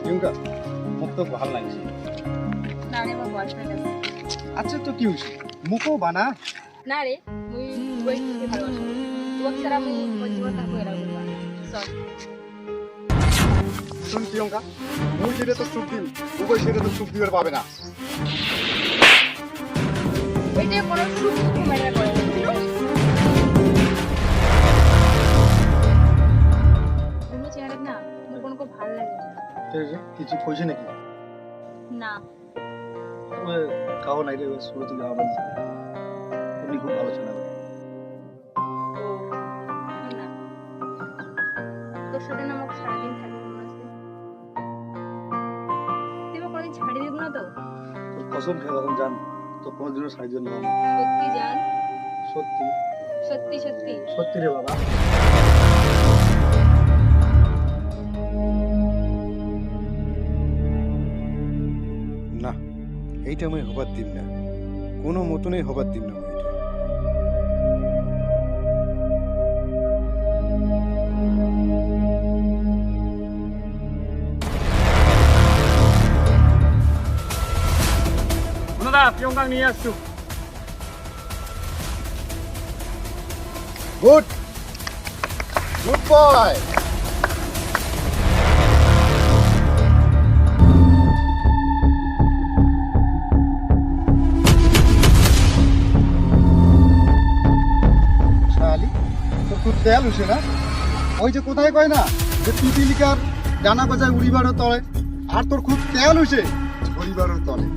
প্রিয়ঙ্কা মুখ তো ভালো লাগছে। না রে আমার বয়ফ্রেন্ড আছে। আচ্ছা তো কি হয়েছে, মুখও বানা। না রে মুই বইকে ভালোবাসি। তোমাক ছাড়া আমি মোর জীবন থাকবো এরা বলবা। সরি। শুন প্রিয়ঙ্কা, মুই যেটা তো সুখ দিন উভয় সেটা তো সুখ দিবার পাবে না। এটা কোনো সুখ মেরে করে। তুমি চেহারা না মোর কোনো ভালো লাগে না। কিছু কইছে নাকি? না তবে খাওয়া নাই রে, শুরু থেকে আমার উনি খুব ভালো ছিল। না তোর সাথে না আমাকে সারাদিন থাকতে মনে আছে। তুই আমাকে কোনোদিন ছাড়ি দিবি না তো? তোর কসম খেয়ে এখন জান তো কোনোদিনও সাহায্য না হবে। সত্যি জান? সত্যি সত্যি সত্যি সত্যি রে বাবা। না, এইটা আমি হবার দিন না, কোনো মতনই হবার দিন না আমি এটা। দাদা প্রিয়ঙ্কা নিয়ে আসছো। Good good boy. শালি তোর খুব তেল উঠে না, ওই যে কোথায় কয় না যে পিপিলিকার ডানা বাজায় উড়িবারও তলে, আর তোর খুব তেল উঠে পরিবারও তলে।